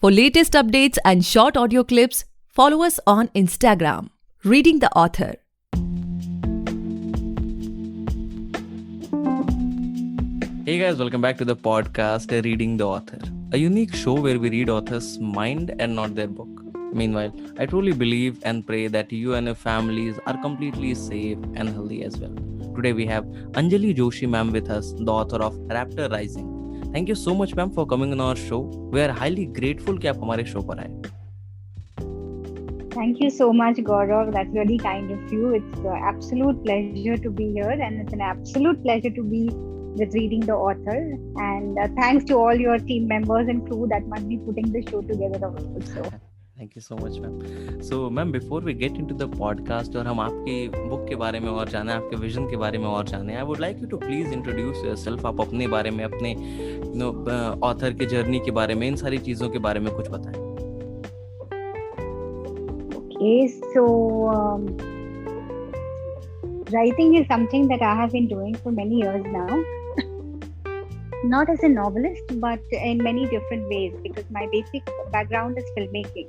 For latest updates and short audio clips, follow us on Instagram, Reading the Author. Hey guys, welcome back to the podcast Reading the Author, a unique show where we read authors' mind and not their book. Meanwhile, I truly believe and pray that you and your families are completely safe and healthy as well. Today we have Anjali Joshi ma'am with us, the author of Raptor Rising. Thank you so much ma'am for coming on our show. We are highly grateful कि आप हमारे show पर आए. Thank you so much, Gaurav. That's really kind of you. It's an absolute pleasure to be here, and it's an absolute pleasure to be with Reading the Author. And thanks to all your team members and crew that must be putting the show together also. Thank you so much, ma'am. So, ma'am, before we get into the podcast और हम आपकी book के बारे में और जाने, आपके vision के बारे में और जाने, I would like you to please introduce yourself. आप अपने बारे में, अपने ऑथर के जर्नी के बारे में, इन सारी चीज़ों के बारे में कुछ बताएं. Okay, so writing is something that I have been doing for many years now. Not as a novelist, but in many different ways, because my basic background is filmmaking.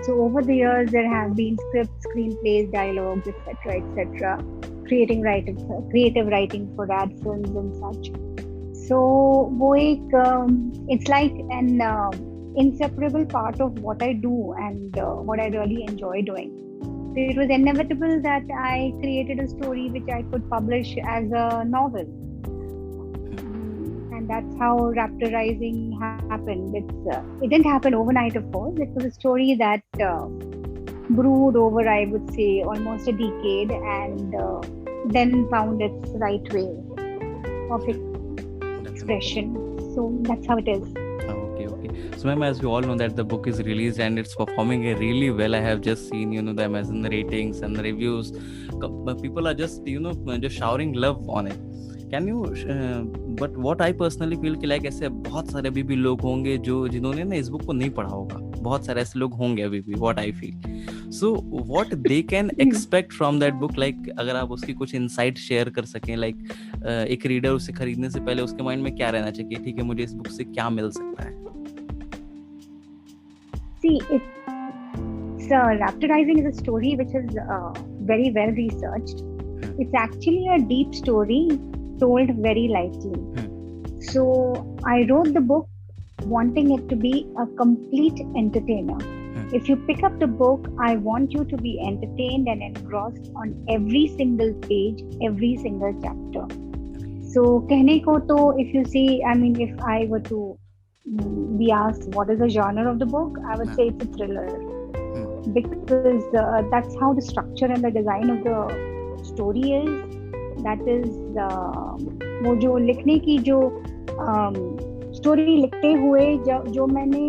So over the years, there have been scripts, screenplays, dialogues, etc., creative writing for ad films and such. So it's like an inseparable part of what I do and what I really enjoy doing. So it was inevitable that I created a story which I could publish as a novel. And that's how Raptor Rising happened. It didn't happen overnight, of course. It was a story that brewed over, I would say, almost a decade, and then found its right way of expression. So that's how it is. Okay. So, ma'am, as we all know that the book is released and it's performing really well. I have just seen, the Amazon ratings and the reviews. People are just, just showering love on it. Can you, but what I personally feel कि like ऐसे बहुत सारे अभी भी लोग होंगे जिन्होंने ना इस बुक को नहीं पढ़ा होगा. बहुत सारे ऐसे लोग होंगे अभी भी. What I feel. So what they can expect from that book, like अगर आप उसकी कुछ insight share कर सकें, like एक reader उसे खरीदने से पहले उसके mind में क्या रहना चाहिए, ठीक है मुझे इस book से क्या मिल सकता है? See, Raptor Rising is a story which is very well researched. It's actually a deep story told very lightly. So I wrote the book wanting it to be a complete entertainer. If you pick up the book, I want you to be entertained and engrossed on every single page, every single chapter. So कहने को तो, if you see, if I were to be asked what is the genre of the book, I would say it's a thriller. Because that's how the structure and the design of the story is. That is वो जो लिखने की जो story लिखते हुए जो मैंने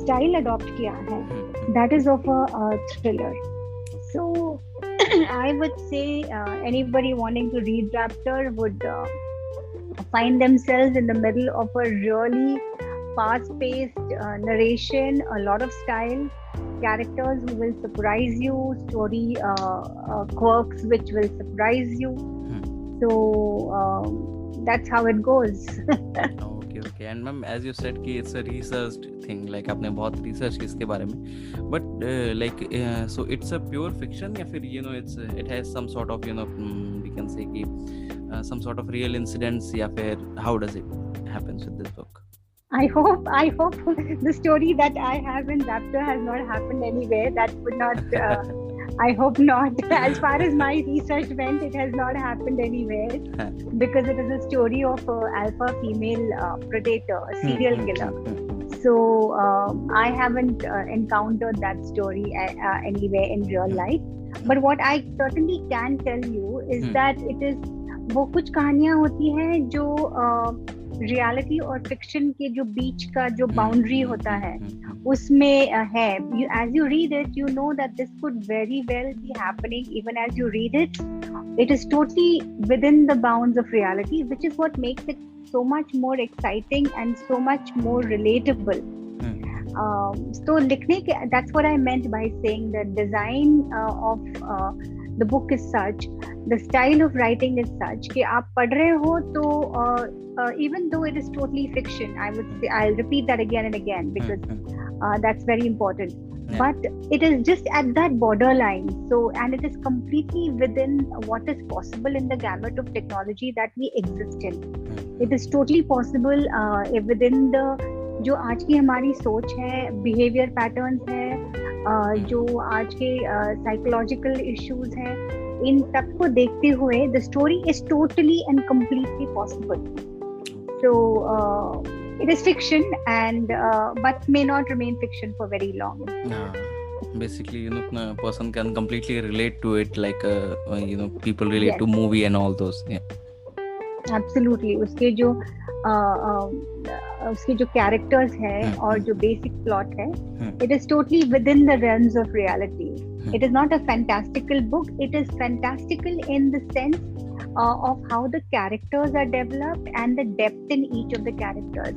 style adopt किया है, that is of a thriller. So I would say anybody wanting to read Raptor would find themselves in the middle of a really fast-paced narration, a lot of style, characters who will surprise you, story quirks which will surprise you. So that's how it goes. Okay. And ma'am, as you said कि it's a researched thing, like आपने बहुत research की इसके बारे में. But so it's a pure fiction या फिर it has some sort of we can say कि some sort of real incidents या फिर how does it happens with this book? I hope the story that I have in Raptor has not happened anywhere. That would not, I hope not. As far as my research went, it has not happened anywhere because it is a story of an alpha female predator, a serial killer. So I haven't encountered that story anywhere in real life. But what I certainly can tell you is that it is वो कुछ कहानियाँ होती हैं जो reality और fiction के जो बीच का जो बाउंड्री होता है उसमें है. As you read it, you know that this could very well be happening. Even as you read it, it is totally within the bounds of reality, which is what makes it so much more exciting and so much more relatable. So लिखने के, that's what I meant by saying the design of the book is such, the style of writing is such कि आप पढ़ रहे हो तो even though it is totally fiction, I'll repeat that again and again because that's very important. Yeah. But it is just at that borderline. So, and it is completely within what is possible in the gamut of technology that we exist in. It is totally possible within the जो आज की हमारी सोच है, behaviour patterns है, जो आज के साइकोलॉजिकल इश्यूज हैं, इन सब को देखते हुए the story is totally and completely possible. So it is fiction and but may not remain fiction for very long. Basically, a person can completely relate to it, like people relate to movie and all those. Yeah. Absolutely. उसके जो characters हैं और जो basic plot है, it is totally within the realms of reality. It is not a fantastical book. It is fantastical in the sense of how the characters are developed and the depth in each of the characters.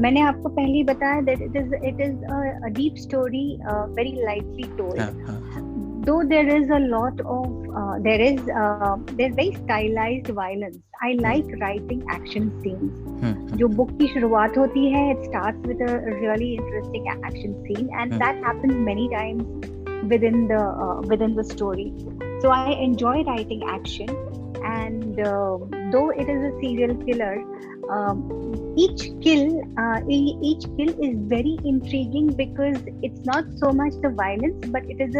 मैंने आपको पहले ही बताया that it is a deep story, very lightly told. Though there is a lot of there's very stylized violence. I like writing action scenes. जो book की शुरुआत होती है, it starts with a really interesting action scene, and that happens many times within the story. So I enjoy writing action, and though it is a serial killer, each kill is very intriguing because it's not so much the violence, but it is a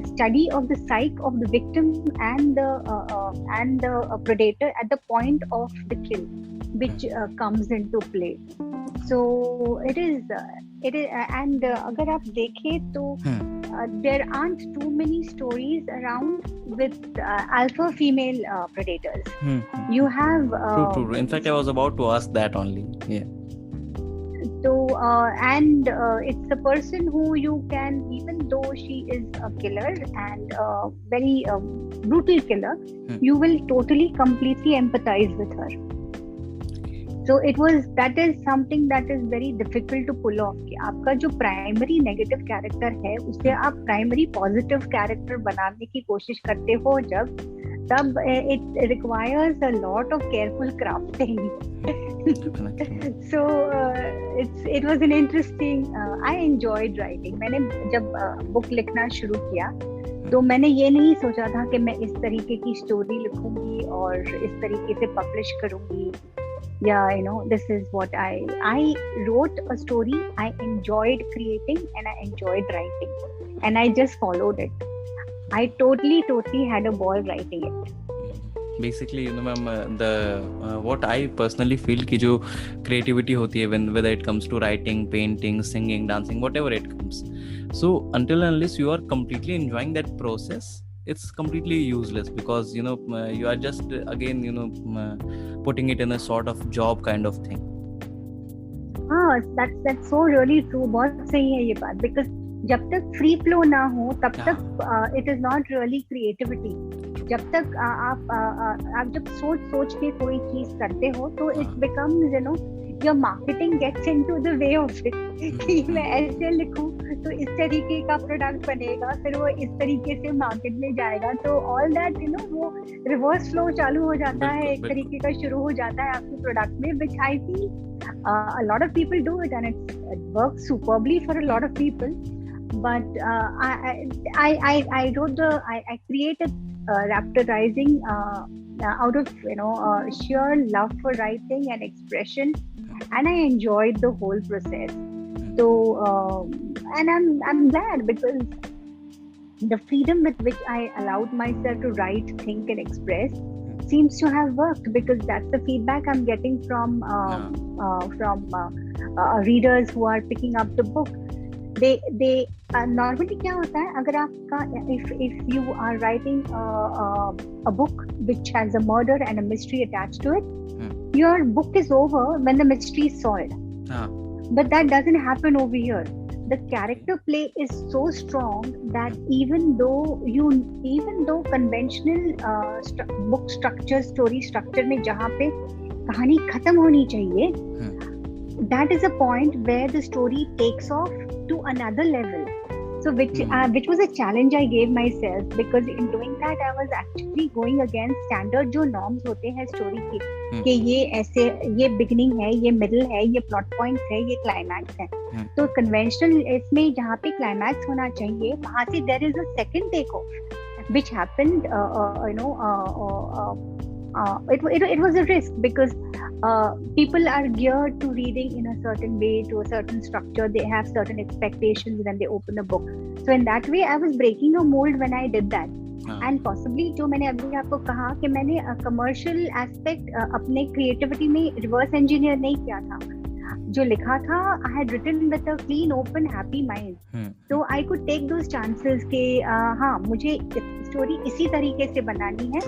study of the psyche of the victim and the predator at the point of the kill, which comes into play. So it is and अगर आप देखें तो there aren't too many stories around with alpha female predators. You have true. In fact, I was about to ask that only. Yeah. So and it's a person who you can, even though she is a killer and very brutal killer, you will totally completely empathize with her. So that is something that is very difficult to pull off. कि आपका जो primary negative character है उसे आप primary positive character बनाने की कोशिश करते हो तब it requires a lot of careful crafting. So it was an interesting. I enjoyed writing. मैंने जब बुक लिखना शुरू किया तो मैंने ये नहीं सोचा था कि मैं इस तरीके की स्टोरी लिखूंगी और इस तरीके से पब्लिश करूंगी. Yeah, this is what I wrote a story. I enjoyed creating and I enjoyed writing, and I just followed it. I totally had a ball writing it. Basically, ma'am, what I personally feel कि जो creativity होती है, whether it comes to writing, painting, singing, dancing, whatever it comes. So until and unless you are completely enjoying that process, it's completely useless because you are just again putting it in a sort of job kind of thing. That's so really true. बहुत सही है ये बात, because जब तक free flow ना हो तब तक it is not really creativity. जब तक आप जब सोच के कोई चीज करते हो तो it becomes your marketing gets into the way of it. कि मैं ऐसे लिखूं तो इस तरीके का प्रोडक्ट बनेगा, फिर वो इस तरीके से मार्केट में जाएगा, तो ऑल दैट वो रिवर्स फ्लो चालू हो जाता है, एक तरीके का शुरू हो जाता है आपके प्रोडक्ट में, which I feel a lot of people do it and it works superbly for a lot of people. But I created Raptor Rising out of sheer love for writing and expression, and I enjoyed the whole process. So and I'm glad because the freedom with which I allowed myself to write, think, and express seems to have worked, because that's the feedback I'm getting from readers who are picking up the book. They normally क्या होता है, अगर आपका if you are writing a book which has a murder and a mystery attached to it, your book is over when the mystery is solved. But that doesn't happen over here. The character play is so strong that even though conventional book structure, story structure में जहाँ पे कहानी खत्म होनी चाहिए, that is a point where the story takes off to another level. So which was a challenge I gave myself, because in doing that I was actually going against standard जो norms होते हैं story के, कि ये ऐसे, ये beginning है, ये middle है, ये plot points है, ये climax है. तो conventional इसमें जहाँ पे climax होना चाहिए, वहाँ से there is a second takeoff, which happened, it was a risk, because people are geared to reading in a certain way, to a certain structure. They have certain expectations when they open a book. So in that way, I was breaking a mold when I did that. And possibly, जो मैंने अभी आपको कहा कि मैंने commercial aspect अपने creativity में reverse engineer नहीं किया था. जो लिखा था, I had written with a clean, open, happy mind. So I could take those chances कि हाँ, मुझे स्टोरी इसी तरीके से बनानी है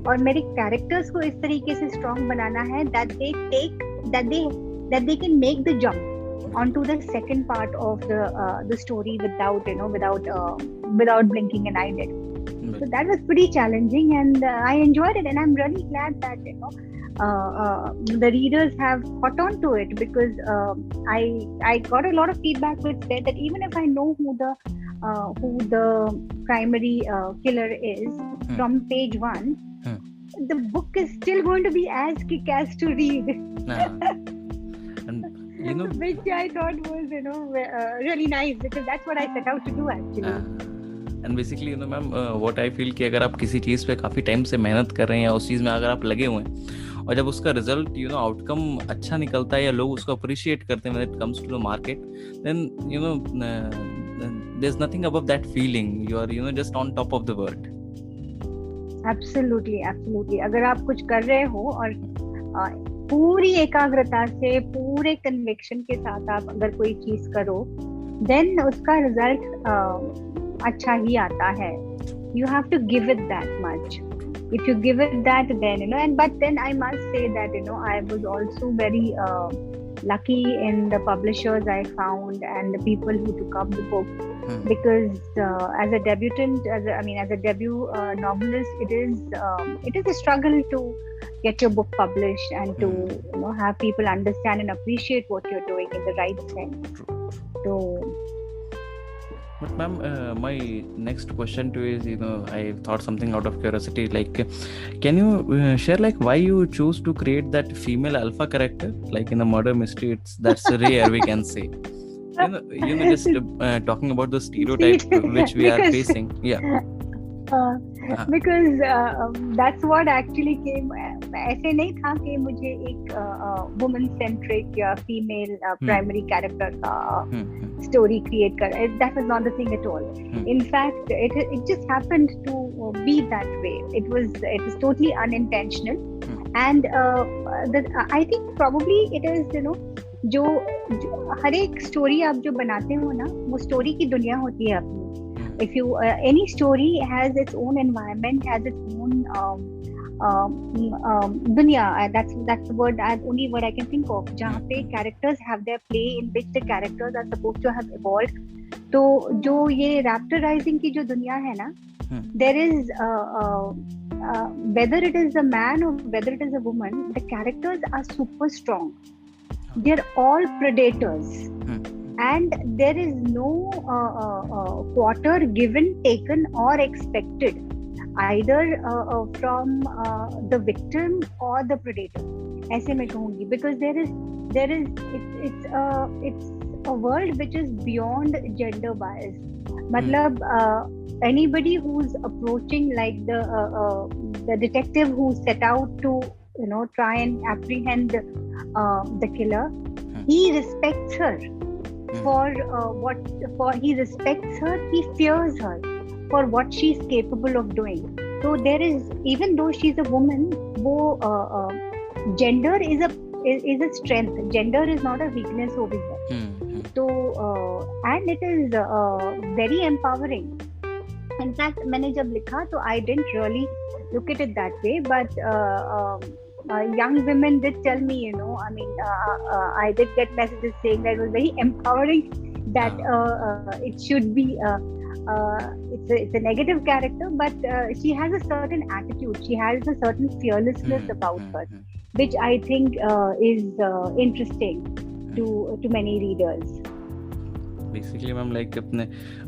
और मेरे कैरेक्टर्स को इस तरीके से स्ट्रॉन्ग बनाना है that they can make the jump onto the second part of the story without blinking an eyelid. So that was pretty challenging, and I enjoyed it, and I'm really glad that the readers have caught on to it, because I got a lot of feedback which said that even if I know who the primary killer is from page 1, the book is still going to be as kick-ass to read. And which I thought was really nice, because that's what I set out to do actually. And basically ma'am what I feel कि अगर आप किसी चीज़ पे काफ़ी time से मेहनत कर रहे हैं या उस चीज़ में अगर आप लगे हुए हैं और जब उसका रिजल्ट आउटकम अच्छा निकलता है या लोग उसको अप्रिशिएट करते हैं when it comes to the market, then there's nothing above that feeling. You are just on top of the world. Absolutely. अगर आप कुछ कर रहे हो और पूरी एकाग्रता से, पूरे कन्विक्शन के साथ आप अगर कोई चीज करो, then उसका रिजल्ट अच्छा ही आता है. You have to give it that much. If you give it that, then but then I must say that I was also very lucky in the publishers I found and the people who took up the book, because as a debutant, as a debut novelist, it is a struggle to get your book published and to have people understand and appreciate what you're doing in the right sense. So. But ma'am, my next question to you is, I thought something out of curiosity, like, can you share why you choose to create that female alpha character, like in a murder mystery? That's rare, we can say. Just talking about the stereotype which we are facing. Yeah. Because that's what actually came. ऐसे नहीं था कि मुझे एक woman centric या female primary character का story create कर. That was not the thing at all. In fact, it just happened to be that way. It was totally unintentional, and I think probably it is जो हर एक story आप जो बनाते हो ना, वो स्टोरी की दुनिया होती है अपनी. If you any story has its own environment, has its own dunya. That's the word, only word I can think of. जहाँ पे characters have their play, in which the characters are supposed to have evolved. तो जो ये raptorizing की जो दुनिया है ना, there is whether it is a man or whether it is a woman, the characters are super strong. They're all predators. And there is no quarter given, taken or expected, either from the victim or the predator. ऐसे मैं कहूँगी, because it's a world which is beyond gender bias. मतलब anybody who's approaching, like the detective who set out to try and apprehend the killer, he respects her. He respects her, he fears her for what she's capable of doing. So there is, even though she's a woman, gender is a strength. Gender is not a weakness over here. So and it is very empowering. In fact, मैंने जब लिखा तो I didn't really look at it that way, but young women did tell me, I did get messages saying that it was very empowering, that it should be, it's a negative character, but she has a certain attitude, she has a certain fearlessness about her, which I think is interesting to many readers. Basically, ma'am, like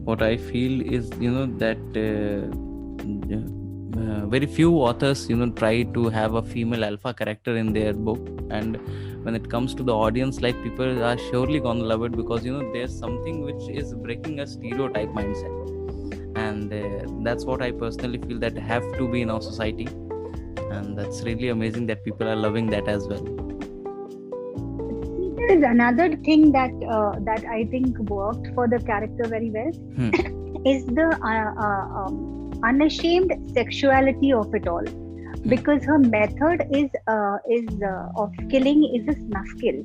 what I feel is, that very few authors, try to have a female alpha character in their book, and when it comes to the audience, like, people are surely gonna love it, because there's something which is breaking a stereotype mindset, and that's what I personally feel that have to be in our society, and that's really amazing that people are loving that as well. There is another thing that I think worked for the character very well is the unashamed sexuality of it all, because her method is of killing is a snuff kill.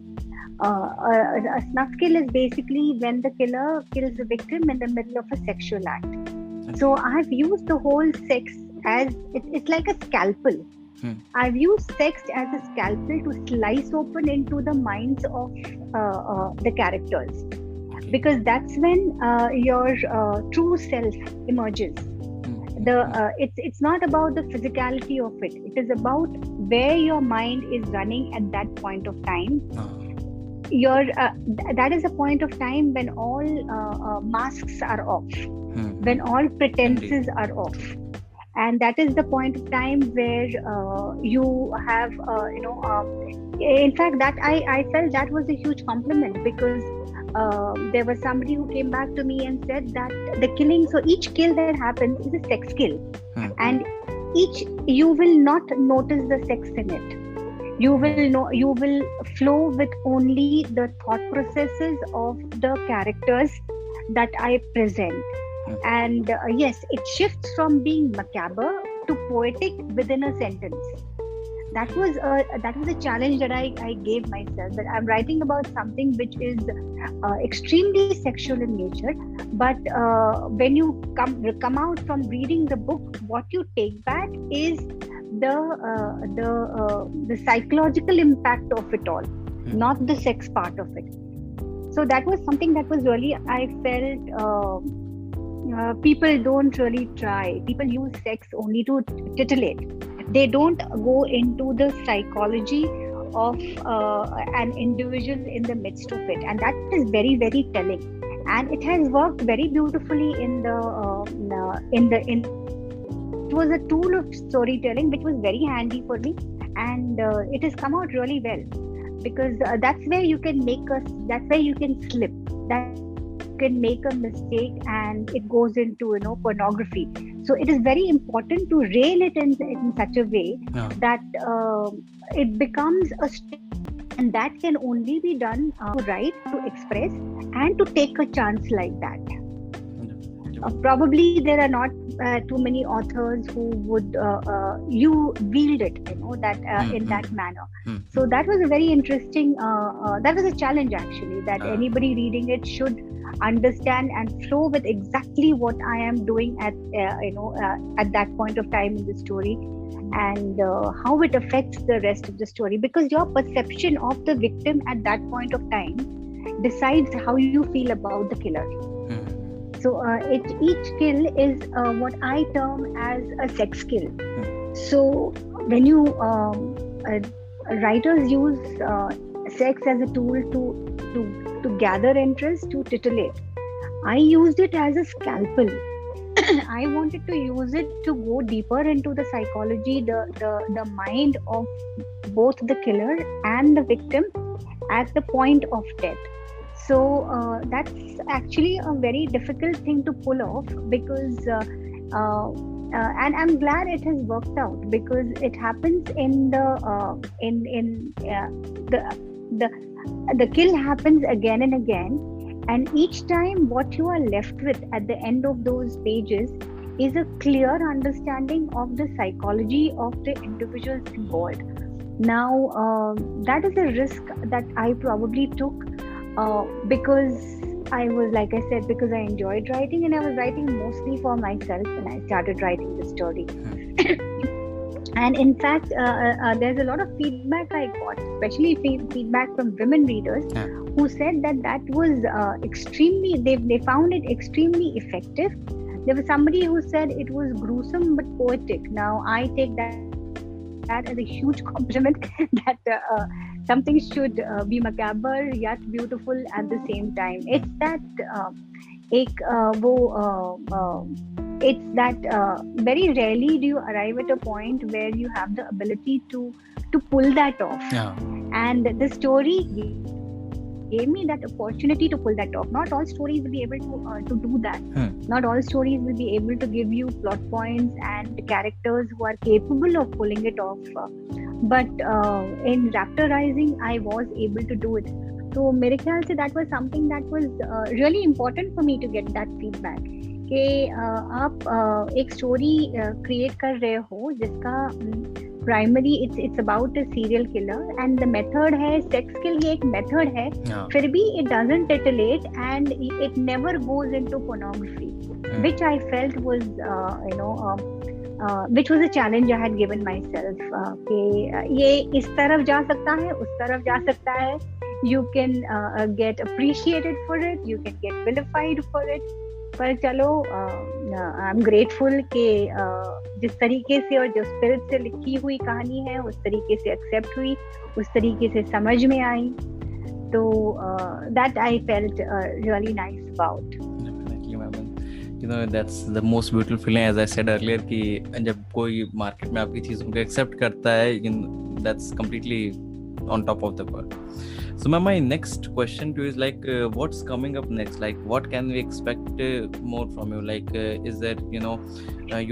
A snuff kill is basically when the killer kills the victim in the middle of a sexual act. Okay. So I've used the whole sex as it's like a scalpel. I've used sex as a scalpel to slice open into the minds of the characters, because that's when your true self emerges. It's not about the physicality of it. It is about where your mind is running at that point of time. That is a point of time when all masks are off, when all pretenses are off. And that is the point of time where you have, in fact, that I felt that was a huge compliment, because there was somebody who came back to me and said that the killing, so each kill that happens is a sex kill, and you will not notice the sex in it. You will flow with only the thought processes of the characters that I present. And yes, it shifts from being macabre to poetic within a sentence. That was a challenge that I gave myself, that I'm writing about something which is extremely sexual in nature, but when you come out from reading the book, what you take back is the psychological impact of it all, not the sex part of it. So that was something that was really, I felt, people don't really try. People use sex only to titillate. They don't go into the psychology of an individual in the midst of it, and that is very, very telling. And it has worked very beautifully it was a tool of storytelling which was very handy for me, and it has come out really well, because that's where you can slip, that you can make a mistake and it goes into pornography. So it is very important to rail it in such a way that it becomes a and that can only be done to write, to express, and to take a chance like that. Probably there are not too many authors who would you wield it in that manner. So that was a very interesting that was a challenge actually, that anybody reading it should understand and flow with exactly what I am doing at that point of time in the story, and how it affects the rest of the story, because your perception of the victim at that point of time decides how you feel about the killer. So each kill is what I term as a sex kill. So when you writers use sex as a tool to gather interest, to titillate, I used it as a scalpel. I wanted to use it to go deeper into the psychology, the mind of both the killer and the victim at the point of death. So that's actually a very difficult thing to pull off, because and I'm glad it has worked out, because it happens in the kill happens again and again, and each time what you are left with at the end of those pages is a clear understanding of the psychology of the individuals involved. Now that is a risk that I probably took, because I was, like I said, because I enjoyed writing, and I was writing mostly for myself when I started writing the story. And in fact, there's a lot of feedback I got, especially feedback from women readers, who said that was extremely, they found it extremely effective. There was somebody who said it was gruesome but poetic. Now I take that that as a huge compliment that something should be macabre yet beautiful at the same time. It's that it's that very rarely do you arrive at a point where you have the ability to pull that off. And the story gave me that opportunity to pull that off. Not all stories will be able to do that. Not all stories will be able to give you plot points and characters who are capable of pulling it off. But in Raptor Rising, I was able to do it. So मेरे ख्याल से that was something that was really important for me to get that feedback. कि आप एक story create कर रहे हो जिसका primary it's about a serial killer and the method है सेक्स के लिए एक मेथड है, फिर भी it doesn't titillate and it never goes into pornography, which I felt was which was a challenge I had given myself कि ये इस तरफ जा सकता है, उस तरफ जा सकता है, you can get appreciated for it, you can get vilified for it, पर चलो आई एम ग्रेटफुल कि जिस तरीके से और जो स्पिरिट से लिखी हुई कहानी है उस तरीके से एक्सेप्ट हुई, उस तरीके से समझ में आई, तो that I felt really nice about. You know, that's the most beautiful feeling, as I said earlier, कि जब कोई मार्केट में आपकी चीज़ों को एक्सेप्ट करता है, that's completely on top of the world. So my next question to you is like, what's coming up next? Like, what can we expect more from you? Like, is there, you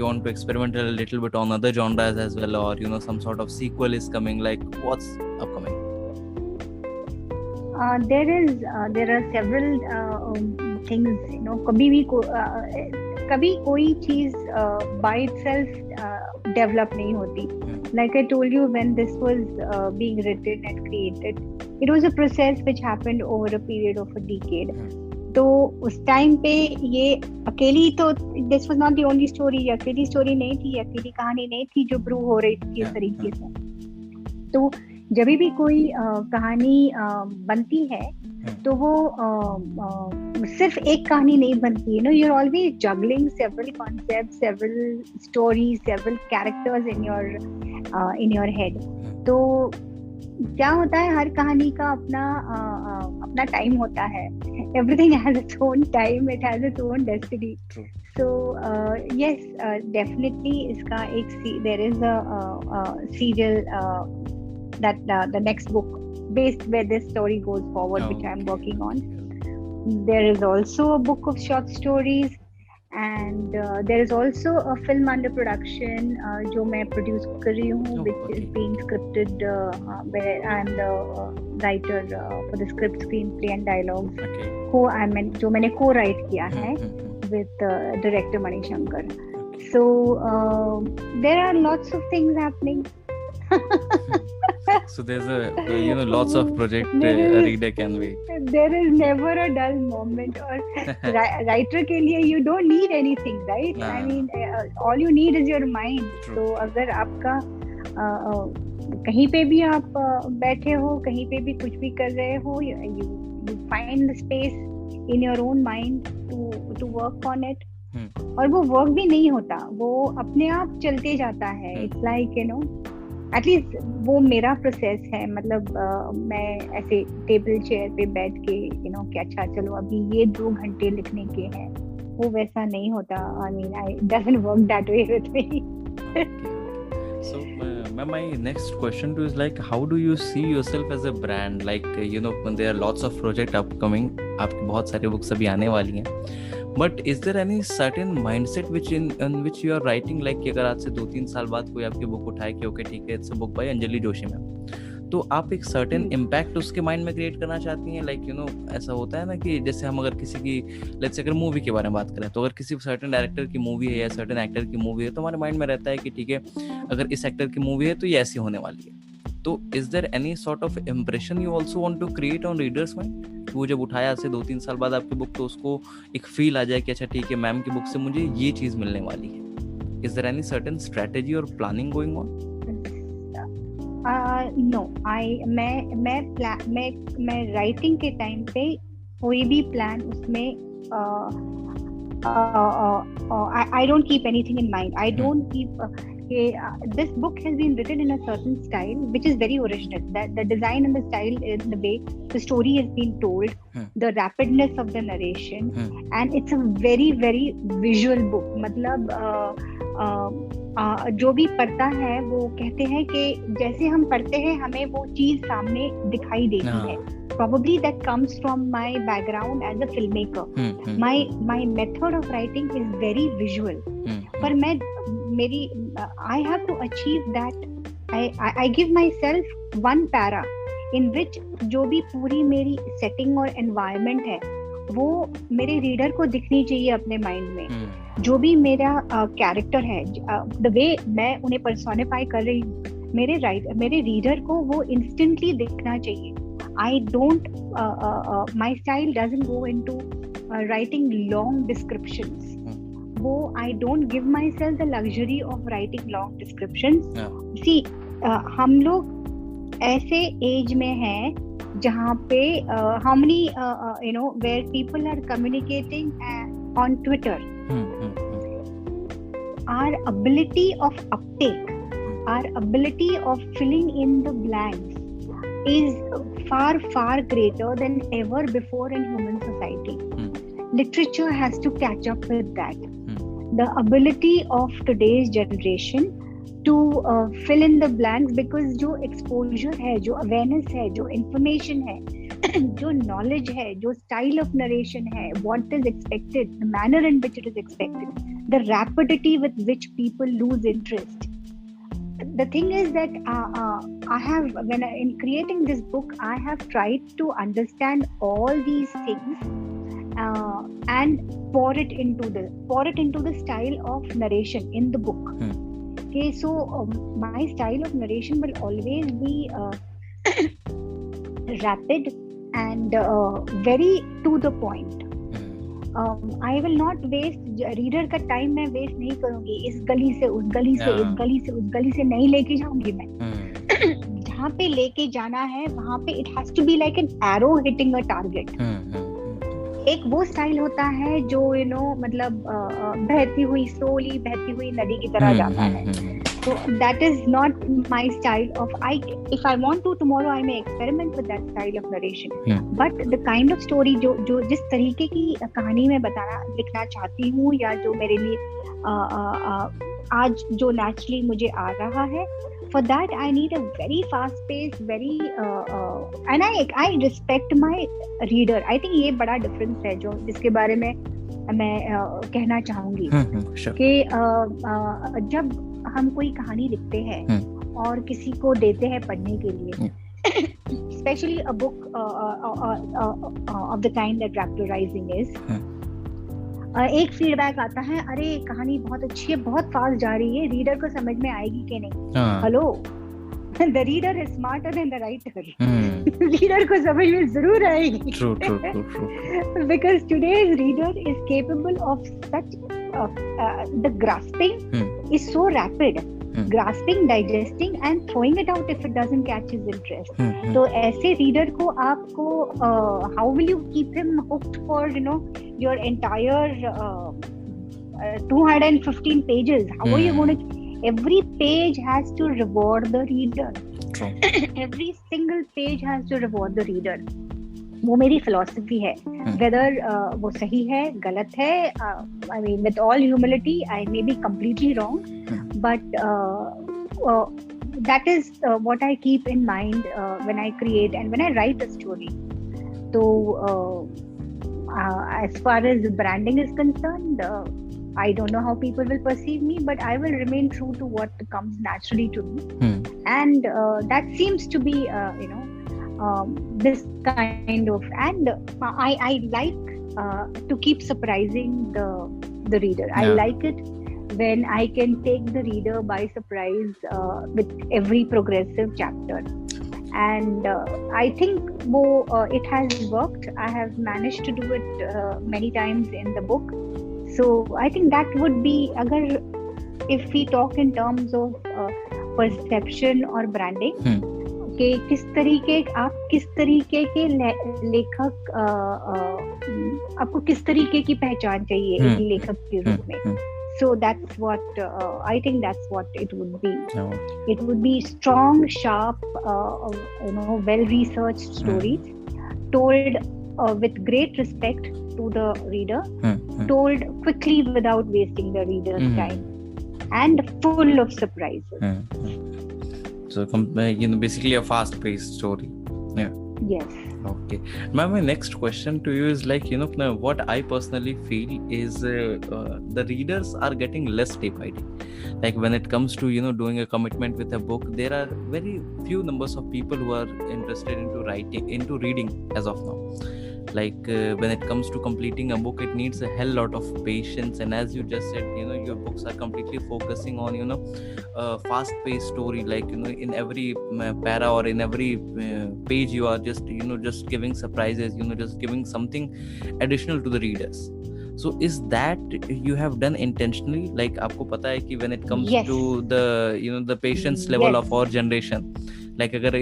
want to experiment a little bit on other genres as well, or some sort of sequel is coming? Like, what's upcoming? There are several things. कभी कोई चीज by itself develop नहीं होती. Like I told you, when this was being written and created, it was a process which happened over a period of a decade. तो उस time पे ये अकेली तो this was not the only story, ये अकेली स्टोरी नहीं थी, अकेली कहानी नहीं थी जो ब्रू हो रही थी इस तरीके से. तो जब भी कोई कहानी बनती है तो वो सिर्फ एक कहानी नहीं बनती है. You're always juggling several concepts, several stories, several characters in your head. तो क्या होता है, हर कहानी का अपना टाइम होता है. Everything has its own time, it has its own destiny. True. So yes, definitely इसका there is a serial that the next book based where this story goes forward, which I'm working on. There is also a book of short stories, and there is also a film under production जो मैं produce कर रही हूँ, which is being scripted, where I'm the writer for the script, screenplay and dialogues. जो मैंने co-write किया है with director Mani Shankar. So there are lots of things happening. So there's a lots of project a reader can wait. There is never a dull moment. Or writer के लिए you don't need anything, right? I mean, all you need is your mind. So अगर आपका कहीं पे भी आप बैठे हो, कहीं पे भी कुछ भी कर रहे हो, you find the space in your own mind to work on it. और वो वर्क भी नहीं होता, वो अपने आप चलते जाता है. It's like एटलीस्ट वो मेरा प्रोसेस है. मतलब मैं ऐसे टेबल चेयर पे बैठ के कि अच्छा चलो अभी ये 2 घंटे लिखने के हैं, वो वैसा नहीं होता. I mean I doesn't work that way with me. So my next question to you is like, how do you see yourself as a brand? Like there are lots of project upcoming, आपकी बहुत सारी books अभी आने वाली हैं, but is there any certain mindset which in which you are writing, like कि अगर आज से 2-3 साल बाद कोई आपकी बुक उठाए कि ओके ठीक है, it's a book by Anjali Joshi ma'am, तो आप एक सर्टेन इम्पैक्ट उसके माइंड में क्रिएट करना चाहती हैं? लाइक ऐसा होता है ना कि जैसे हम अगर किसी की लेट्स से अगर मूवी के बारे में बात करें, तो अगर किसी सर्टेन डायरेक्टर की मूवी है या सर्टेन एक्टर की मूवी है, तो हमारे माइंड में रहता है कि ठीक है, अगर इस एक्टर की मूवी है तो ये ऐसी होने वाली है. तो is there any sort of impression you also want to create on readers mind? वो जब उठाया से 2-3 साल बाद आपकी बुक, तो उसको एक फील आ जाए कि अच्छा ठीक है, मैम की बुक से मुझे ये चीज मिलने वाली है. Is there any certain strategy और प्लानिंग गोइंग ऑन? नो, मैं राइटिंग के टाइम पे कोई भी प्लान उसमें I don't keep anything in mind. I don't keep this book has been written in a certain style which is very original. That the design and the style, the way the story is being told, the rapidness of the narration, and it's a very very visual book. मतलब जो भी पढ़ता है वो कहते हैं कि जैसे हम पढ़ते हैं हमें वो चीज सामने दिखाई देती है. Probably that comes from my background as a filmmaker. My method of writing is very visual. पर I have to achieve that. I give myself one para in which जो भी पूरी मेरी setting और environment है वो मेरे रीडर को दिखनी चाहिए अपने माइंड में. जो भी मेरा कैरेक्टर है, द वे मैं उन्हें पर्सोनिफाई कर रही हूँ, मेरे रीडर को वो इंस्टेंटली दिखना चाहिए. I don't, my style doesn't go into writing long descriptions. I don't give myself the luxury of writing long descriptions. See, हम लोग ऐसे एज में हैं जहाँ पे how many where people are communicating on Twitter. Our ability of uptake, our ability of filling in the blanks is far greater than ever before in human society. Literature has to catch up with that. The ability of today's generation to fill in the blanks, because जो exposure है, जो awareness है, जो information है, जो knowledge है, जो style of narration है, what is expected, the manner in which it is expected, the rapidity with which people lose interest. The thing is that I have, in creating this book, I have tried to understand all these things and pour it into the style of narration in the book. Okay, so my style of narration will always be rapid and very to the point. I will not waste reader का time. मैं waste नहीं करूंगी. इस गली से उस गली से, इस गली से उस गली से नहीं लेके जाऊंगी मैं. जहाँ पे लेके जाना है वहाँ पे it has to be like an arrow hitting a target. एक वो स्टाइल होता है जो मतलब बहती हुई slowly बहती हुई नदी की तरह जाता है. So that is not my style of. If I want to, tomorrow I may experiment with that style of narration. But the kind of story जो जिस तरीके की कहानी मैं लिखना चाहती हूँ, या जो मेरे लिए आज जो naturally मुझे आ रहा है, for that I need a very fast pace, and I respect my reader. I think ये बड़ा difference है जो जिसके बारे में मैं कहना चाहूंगी कि जब हम कोई कहानी लिखते हैं और किसी को देते हैं पढ़ने के लिए, especially a book of the kind that Raptorizing is, एक फीडबैक आता है, अरे कहानी बहुत अच्छी है, बहुत फास्ट जा रही है, रीडर को समझ में आएगी कि नहीं. Hello, the reader is smarter than the writer. Reader को समझ में जरूर आएगी. True. Because today's reader is capable of such the grasping is so rapid. Grasping, digesting and throwing it out if it doesn't catch his interest. तो ऐसे reader को आपको how will you keep him hooked for your entire 215 pages? How are you going to? Every page has to reward the reader. Every single page has to reward the reader. वो मेरी philosophy है. Whether वो सही है, गलत है, I mean with all humility I may be completely wrong, but that is what I keep in mind when I create and when I write a story. So as far as branding is concerned, I don't know how people will perceive me, but I will remain true to what comes naturally to me. And that seems to be this kind of, and I like to keep surprising the reader. I like it when I can take the reader by surprise with every progressive chapter. And I think it has worked. I have managed to do it many times in the book. So I think that would be, if we talk in terms of perception or branding, कि किस तरीके के लेखक, आपको किस तरीके की पहचान चाहिए एक लेखक के रूप में. So that's what I think. That's what it would be. Oh. It would be strong, sharp, well-researched stories, told with great respect to the reader, told quickly without wasting the reader's time, and full of surprises. So, basically a fast-paced story. Yeah. Yes. Okay. My next question to you is what I personally feel is the readers are getting less day-by-day. Like when it comes to doing a commitment with a book, there are very few numbers of people who are interested into reading as of now. Like when it comes to completing a book, it needs a hell lot of patience, and as you just said, your books are completely focusing on fast-paced story. Like in every para or in every page, you are just giving surprises, just giving something additional to the readers. So is that you have done intentionally? Like आपको पता है कि when it comes to the patience level of our generation, like अगर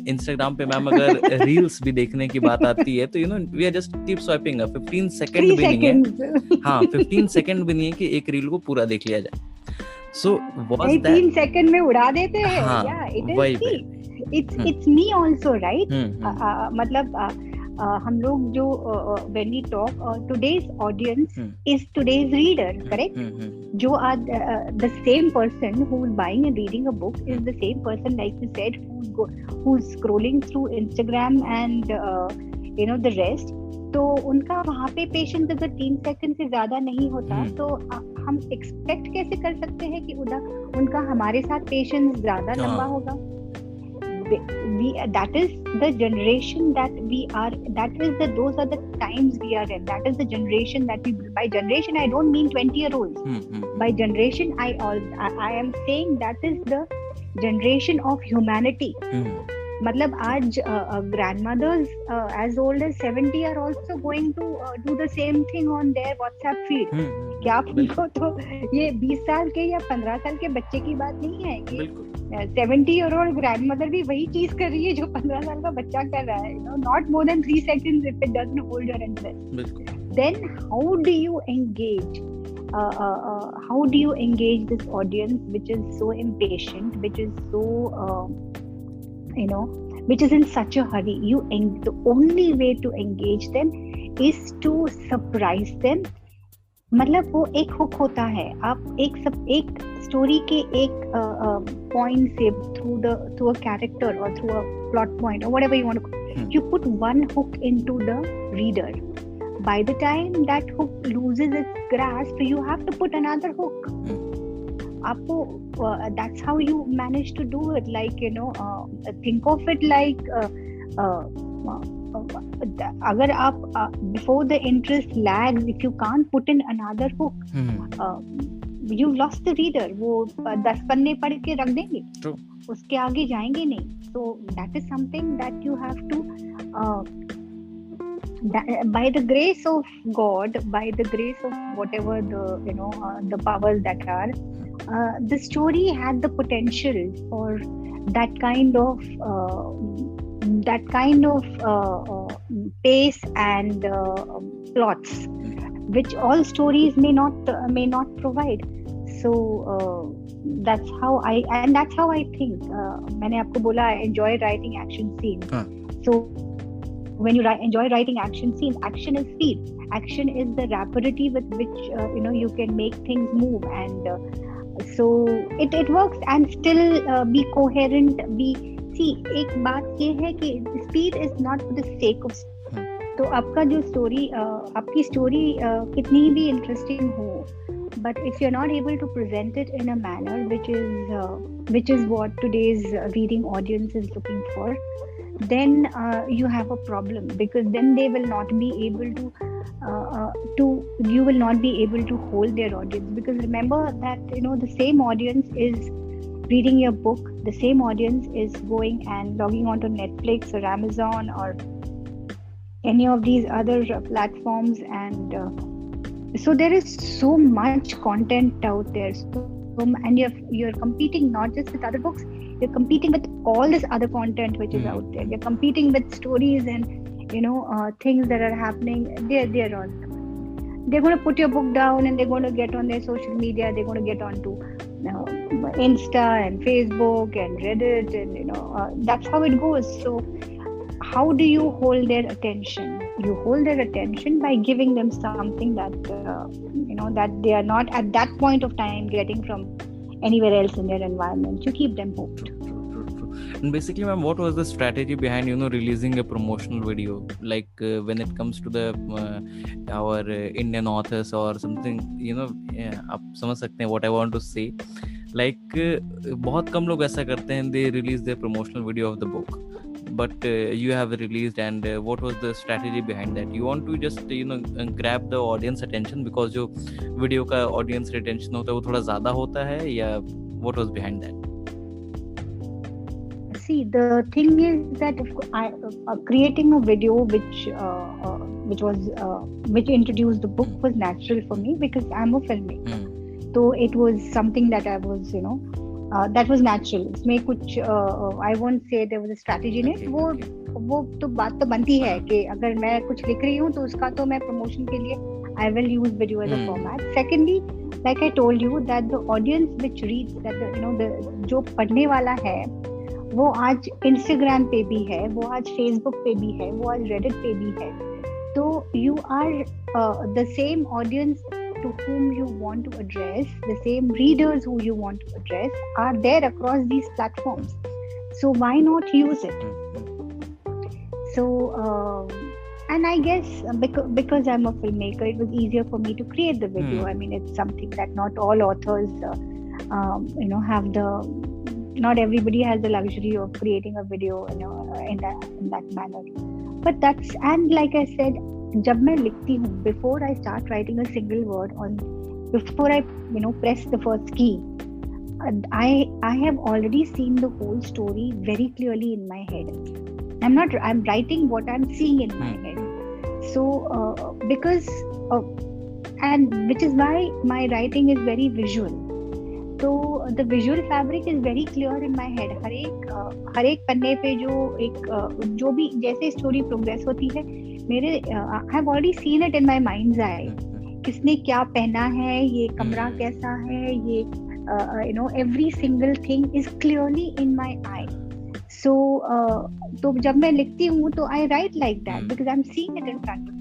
Instagram पे ma'am अगर reels भी देखने की बात आती है तो we are just keep swiping up. 15 second भी नहीं है. हाँ, 15 second भी नहीं है कि एक reel को पूरा देख लिया जाए. So was that 3 second में उड़ा देते हैं. हाँ, yeah, it's me also, right? मतलब हम लोग जो when we talk, today's audience is today's reader, correct? जो the same person who is buying and reading a book is the same person, like you said, who's scrolling through Instagram and the rest. तो उनका वहाँ पे patience अगर 3 second से ज्यादा नहीं होता तो हम एक्सपेक्ट कैसे कर सकते हैं कि उनका हमारे साथ पेशेंस ज्यादा लंबा होगा? That is the generation that we are. Those are the times we are in. That is the generation that we. By generation, I don't mean 20-year-olds. By generation, I am saying that is the generation of humanity. मतलब आज grandmothers as old as 70 are also going to do the same thing on their WhatsApp feed. क्या आपको तो ये 20 साल के या 15 साल के बच्चे की बात नहीं है कि 70-year-old grandmother भी वही चीज कर रही है जो 15 साल का बच्चा कर रहा है. Not more than 3 seconds if it doesn't hold your interest. Then how do you engage? How do you engage this audience which is so impatient, which is so which is in such a hurry? The only way to engage them is to surprise them. मतलब वो एक hook होता है. आप एक story के एक point से through a character or through a plot point or whatever you want to, you put one hook into the reader. By the time that hook loses its grasp, you have to put another hook. आपको that's how you manage to do it. Like think of it like अगर आप before the interest lags, if you can't put in another hook, you've lost the reader. वो 10 पन्ने पढ़ के रख देंगे, उसके आगे जाएंगे नहीं. So that is something that you have to by the grace of God, by the grace of whatever the powers that are, the story had the potential for that kind of pace and plots, which all stories may not provide. So that's how I think. मैंने आपको बोला I enjoy writing action scenes. So when you enjoy writing action scenes, action is speed. Action is the rapidity with which you can make things move, and so it works and still be coherent. एक बात ये है कि speed is not for the sake of. तो आपका जो story, आपकी story कितनी भी interesting हो, but if you're not able to present it in a manner which is what today's reading audience is looking for, then you have a problem, because then they will not be able you will not be able to hold their audience. Because remember that the same audience is reading your book, the same audience is going and logging onto Netflix or Amazon or any of these other platforms, and so there is so much content out there. And you're competing not just with other books, you're competing with all this other content which is out there. You're competing with stories and things that are happening. They're all. they're going to put your book down and they're going to get on their social media, they're going to get onto Insta and Facebook and Reddit, and that's how it goes. So how do you hold their attention? You hold their attention by giving them something that that they are not at that point of time getting from anywhere else in their environment. You keep them hooked. And basically, ma'am, what was the strategy behind releasing a promotional video, like when it comes to the our Indian authors or something, आप समझ सकते हैं what I want to say, like बहुत कम लोग ऐसा करते हैं, they release their promotional video of the book, but you have released, and what was the strategy behind that? You want to just grab the audience attention because जो video का audience retention होता है वो थोड़ा ज़्यादा होता है, या what was behind that? See, the thing is that creating a video which introduced the book was natural for me because I'm a filmmaker. So it was something that I was, that was natural. इसमें कुछ I won't say there was a strategy नहीं. वो तो बात तो बनती है कि अगर मैं कुछ लिख रही हूँ तो उसका तो मैं promotion के लिए I will use video as a format. Secondly, like I told you, that the audience which reads, that the जो पढ़ने वाला है वो आज Instagram पे भी है, वो आज Facebook पे भी है, वो आज Reddit पे भी है. तो you are the same audience to whom you want to address, the same readers who you want to address are there across these platforms. So why not use it? So and I guess because I'm a filmmaker, it was easier for me to create the video. I mean, it's something that not all authors have not everybody has the luxury of creating a video in that manner. But that's, and like I said, जब मैं लिखती हूँ, before I start writing a single word, before I press the first key, I have already seen the whole story very clearly in my head. I'm writing what I'm seeing in my head. So because and which is why my writing is very visual. So the visual fabric is very clear in my head. हर एक पन्ने पे जो भी जैसे story progress होती है, मेरे I have already seen it in my mind's eye. किसने क्या पहना है, ये कमरा कैसा है, ये every single thing is clearly in my eye. So तो जब मैं लिखती हूँ तो I write like that because I'm seeing it in front of me.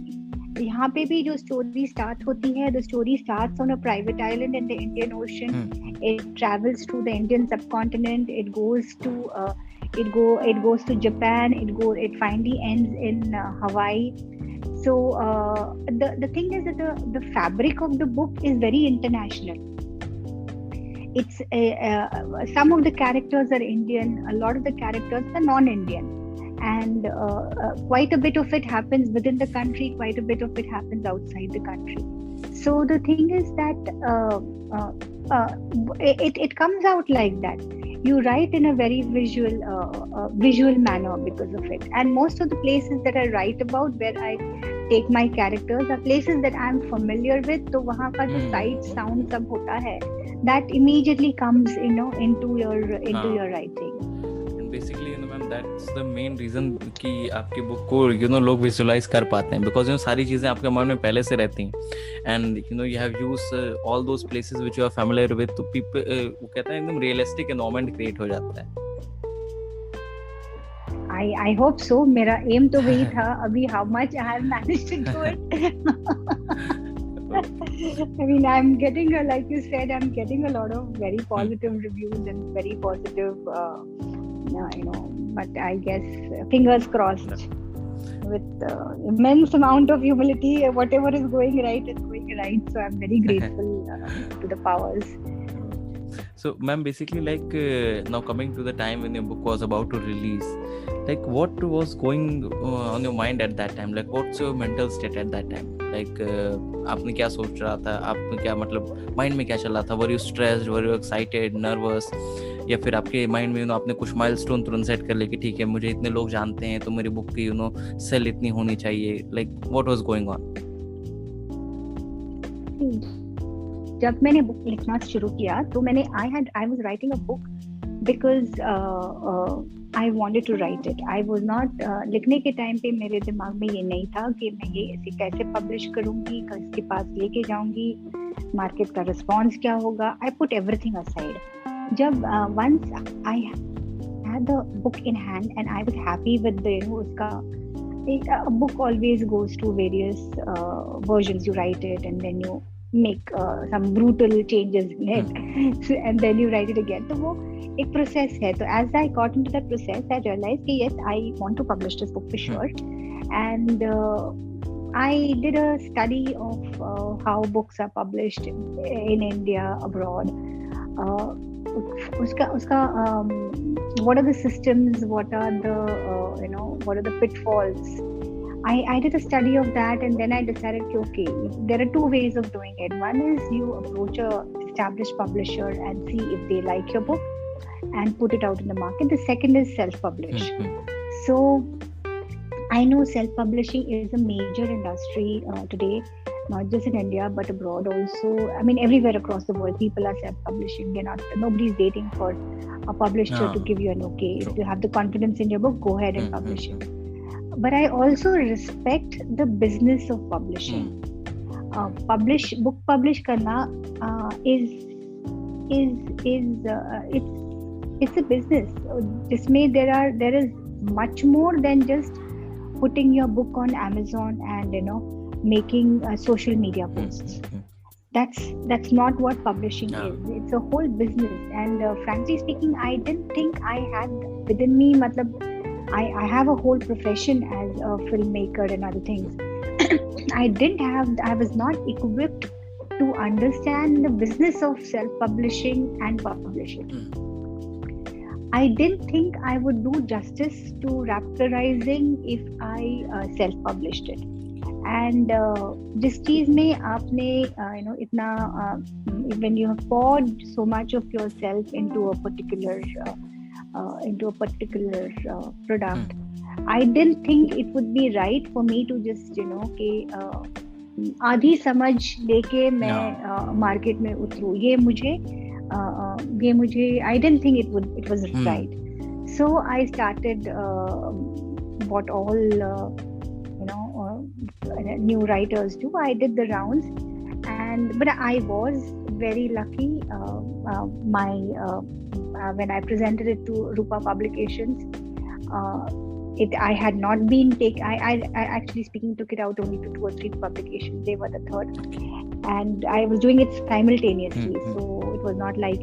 यहाँ पे भी जो स्टोरी स्टार्ट होती है, the story starts on a private island in the Indian Ocean. It travels through the Indian subcontinent. It goes to Japan. It finally ends in Hawaii. So the thing is that the fabric of the book is very international. It's some of the characters are Indian, a lot of the characters are non-Indian. And quite a bit of it happens within the country, quite a bit of it happens outside the country. So the thing is that it comes out like that. You write in a very visual manner because of it. And most of the places that I write about, where I take my characters, are places that I'm familiar with. तो वहाँ का जो sight, sound सब होता है, that immediately comes into your writing. Basically ma'am that's the main reason कि आपकी book को लोग विजुअलाइज कर पाते हैं, बिकॉज सारी चीज़ें आपके मन में पहले से रहती हैं, and you have used all those places which you are familiar with, तो पीपल वो कहते हैं एकदम रियलिस्टिक एनवायरनमेंट क्रिएट हो जाता है. I hope so. मेरा एम तो वही था. अभी how much I have managed to do it. I mean, I'm getting like you said, I'm getting a lot of very positive reviews and very positive but I guess fingers crossed. With immense amount of humility, whatever is going right is going right. So I'm very grateful to the powers. So ma'am, basically like now coming to the time when your book was about to release, like what was going on your mind at that time? Like what's your mental state at that time? Like आपने क्या सोच रहा था, आपने क्या मतलब mind में क्या चल रहा था? Were you stressed, were you excited, nervous, या फिर आपके माइंड में आपने कुछ माइलस्टोन तुरंत सेट कर ले कि ठीक है मुझे इतने लोग जानते हैं तो मेरी बुक की सेल इतनी होनी चाहिए? Like what was going on? जब मैंने बुक लिखना शुरू किया तो मैंने I was writing a book because I wanted to write it. I was not लिखने के टाइम पे मेरे दिमाग में ये नहीं था कि मैं ये ऐसे कैसे पब्लिश करूँगी, किसके पास लेके जाऊँगी, मार्केट का रिस्पॉन्स क्या होगा. I put everything aside. जब once I had the book in hand and I was happy with the उसका a book always goes to various versions. You write it and then you make some brutal changes in it and then you write it again. तो वो एक process है. तो as I got into that process, I realized कि yes, I want to publish this book for sure. And I did a study of how books are published in India, abroad. उसका what are the systems, what are the what are the pitfalls. I did a study of that and then I decided okay, there are two ways of doing it. One is you approach a established publisher and see if they like your book and put it out in the market. The second is self-publish. So I know self-publishing is a major industry today, not just in India but abroad also. I mean everywhere across the world people are self-publishing. Nobody's waiting for a publisher to give you an okay. True. If you have the confidence in your book, go ahead and publish it. But I also respect the business of publishing. Book publish karna it's a business. Jisme there is much more than just putting your book on Amazon and making social media posts. That's not what publishing is. It's a whole business. And frankly speaking, I didn't think I had within me. I have a whole profession as a filmmaker and other things. I was not equipped to understand the business of self-publishing and publishing. I didn't think I would do justice to Raptorizing if I self-published it. And जिस चीज में आपने इतना when you have poured so much of yourself into a particular product, I didn't think it would be right for me to just कि आधी समझ लेके मैं मार्केट में उतरूँ. ये मुझे I didn't think it was right. So I started what all new writers do. I did the rounds, but I was very lucky. When I presented it to Rupa Publications, I had not been taken. I actually speaking took it out only to 2 or 3 publications. They were the third, and I was doing it simultaneously. So it was not like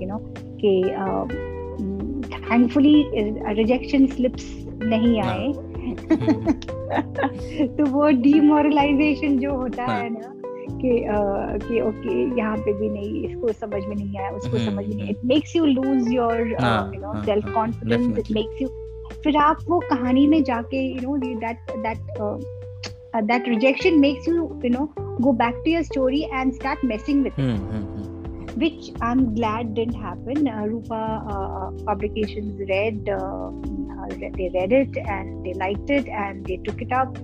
thankfully rejection slips नहीं आए. तो वो demoralisation जो होता है ना कि okay यहाँ पे भी नहीं, इसको समझ में नहीं आया, उसको समझ में नहीं, it makes you lose your self confidence. It makes you, फिर आप वो कहानी में जाके that rejection makes you go back to your story and start messing with it, which I'm glad didn't happen. Rupa Publications they read it and they liked it and they took it up.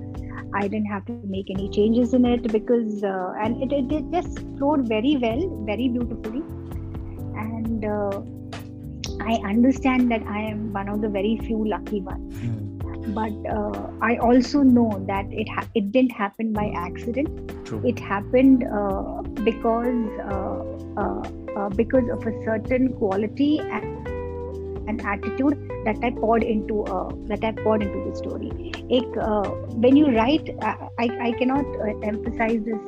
I didn't have to make any changes in it because and it just flowed very well, very beautifully. And I understand that I am one of the very few lucky ones. But I also know that it didn't happen by accident. True. It happened because of a certain quality and attitude that I poured into the story. When you write, I cannot emphasize this.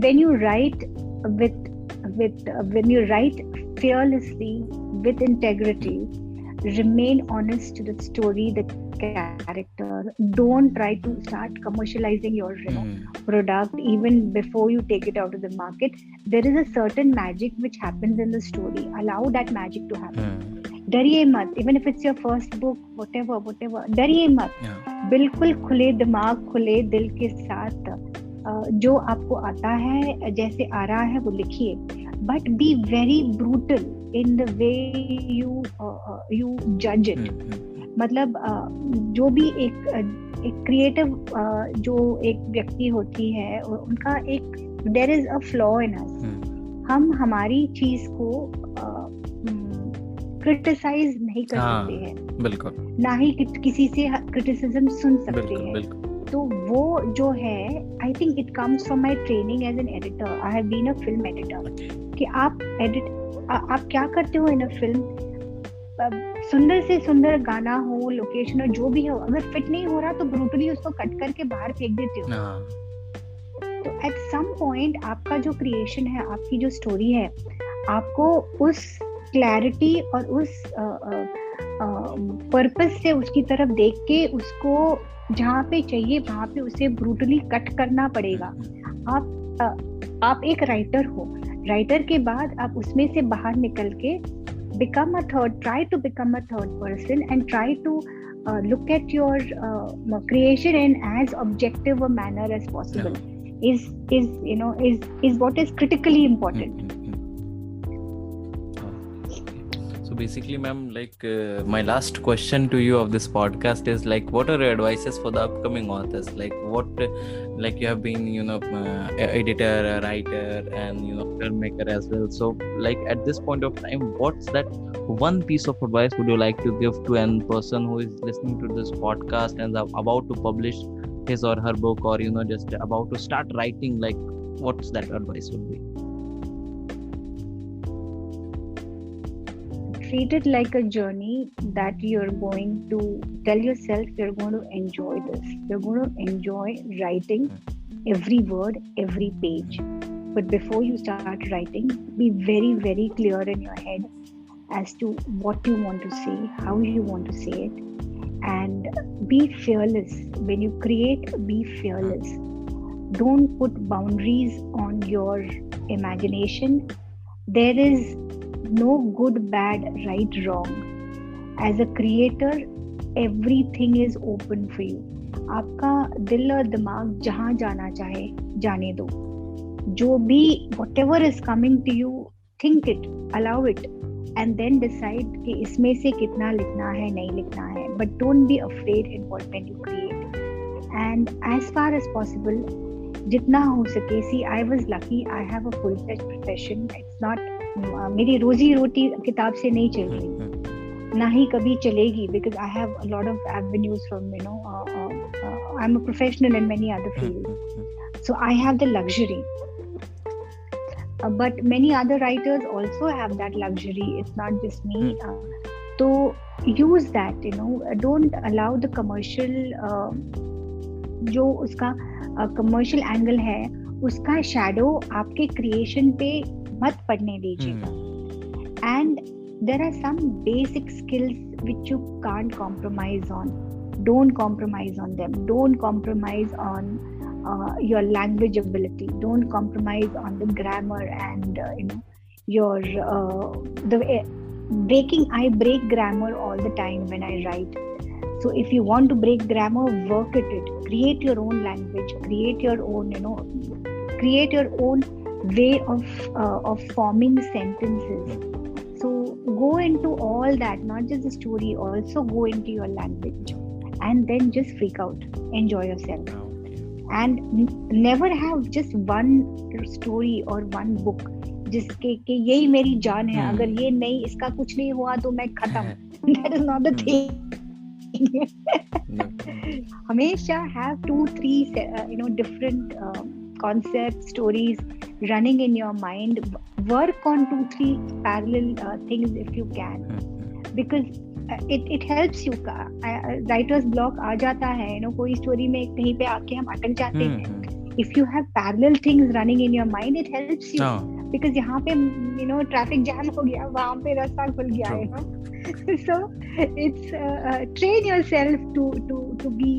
When you write when you write fearlessly with integrity, remain honest to the story, the character. Don't try to start commercializing your product even before you take it out of the market. There is a certain magic which happens in the story. Allow that magic to happen. डरिए मत. Even if it's your first book, whatever, डरिए मत. बिल्कुल खुले दिमाग, खुले दिल के साथ जो आपको आता है, जैसे आ रहा है वो लिखिए. But be very brutal in the way you judge it. मतलब जो भी एक क्रिएटिव जो एक व्यक्ति होती है, उनका एक there is a flaw in us. हम हमारी चीज को क्रिटिसाइज नहीं कर हाँ, सकते हैं, बिल्कुल ना ही किसी से क्रिटिसिज्म सुन सकते बिल्कुल हैं। बिल्कुल तो वो जो है, I think it comes from my training as an editor. I have been a film editor. कि आप क्या करते हो इन अ फिल्म, सुंदर से सुंदर गाना हो, लोकेशन हो, जो भी हो, अगर फिट नहीं हो रहा तो ब्रूटली उसको कट करके बाहर फेंक देते हो। हाँ, तो एट सम पॉइंट आपका जो क्रिएशन है, आपकी जो स्टोरी है, आपको उस क्लैरिटी और उस पर्पस से उसकी तरफ देख के उसको जहाँ पे चाहिए वहां पे उसे ब्रूटली कट करना पड़ेगा। आप एक राइटर हो, राइटर के बाद आप उसमें से बाहर निकल के try to become a third person and try to look at your creation in as objective a manner as possible. Is what is critically important. So basically, ma'am, like my last question to you of this podcast is like, what are your advices for the upcoming authors? Like like you have been, editor, a writer, and filmmaker as well. So like at this point of time, what's that one piece of advice would you like to give to a person who is listening to this podcast and about to publish his or her book, or just about to start writing? Like, what's that advice would be? Treat it like a journey that you're going to tell yourself you're going to enjoy this. You're going to enjoy writing every word, every page. But before you start writing, be very, very clear in your head as to what you want to say, how you want to say it, and be fearless. When you create, be fearless. Don't put boundaries on your imagination. There is no good, bad, right, wrong. As a creator, everything is open for you. आपका दिल और दिमाग जहाँ जाना चाहे जाने दो. जो भी whatever is coming to you, think it, allow it, and then decide कि इसमें से कितना लिखना है, नहीं लिखना है. But don't be afraid in when you create. And as far as possible, जितना हो सके. See, I was lucky. I have a full-fledged profession. It's not मेरी रोजी रोटी किताब से नहीं चल रही, ना ही कभी चलेगी, because I have a lot of avenues from I'm a professional in many other fields, so I have the luxury. But many other writers also have that luxury. It's not just me. So use that. Don't allow the commercial जो उसका commercial angle है, उसका shadow आपके creation पे मत पड़ने दीजिएगा. And there are some basic skills which you can't compromise on. Don't compromise on them. Don't compromise on your language ability. Don't compromise on the grammar and your I break grammar all the time when I write. So if you want to break grammar, work at it. Create your own language. Create your own way of forming sentences. So go into all that, not just the story, also go into your language, and then just freak out, enjoy yourself. And never have just one story or one book जिसके कि यही मेरी जान है, अगर ये नहीं, इसका कुछ नहीं हुआ तो मैं खत्म. That is not the thing. हमेशा have 2-3 different concepts, stories running in your mind. Work on 2-3 parallel things if you can, because it helps you. Writer's block आ जाता है, कोई story में कहीं पे आके हम अटक जाते हैं. If you have parallel things running in your mind, it helps you. Because यहाँ पे traffic jam हो गया, वहाँ पे रास्ता खुल गया. So it's train yourself to be,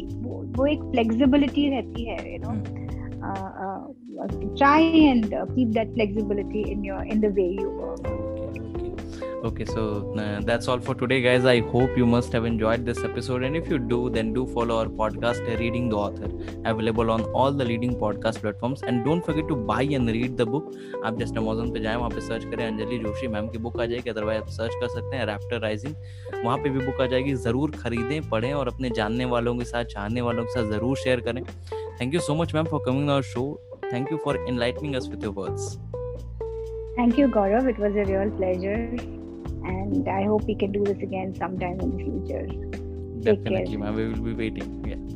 वो एक flexibility रहती है. Try and keep that flexibility in the way you work. Okay, so that's all for today, guys. I hope you must have enjoyed this episode, and if you do, then do follow our podcast, Reading the Author, available on all the leading podcast platforms. And don't forget to buy and read the book. आप just Amazon पे जाएं, वहाँ पे search करें Anjali Joshi ma'am की book आ जाएगी. Otherwise आप search कर सकते हैं रैप्टर राइजिंग, वहाँ पे भी बुक आ जाएगी. ज़रूर खरीदें, पढ़ें और अपने जानने वालों के साथ, चाहने वालों के साथ ज़रूर शेयर करें. Thank you so much, ma'am, for coming on our show. Thank you for enlightening us with your words. Thank you, Gaurav. It was a real pleasure. And I hope we can do this again sometime in the future. Take care. Definitely, ma'am. We will be waiting. Yeah.